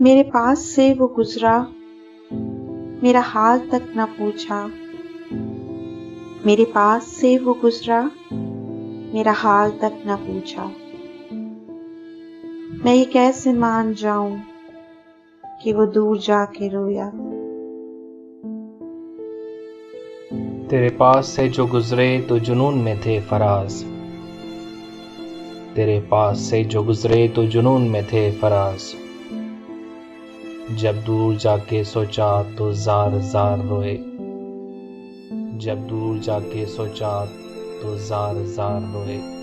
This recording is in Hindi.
मेरे पास से वो गुजरा, मेरा हाल तक न पूछा। मेरे पास से वो गुजरा, मेरा हाल तक न पूछा। मैं ये कैसे मान जाऊं कि वो दूर जाके रोया। तेरे पास से जो गुजरे तो जुनून में थे फराज। तेरे पास से जो गुजरे तो जुनून में थे फराज। जब दूर जाके सोचा तो जार जार रोए। जब दूर जाके सोचा तो जार जार रोए।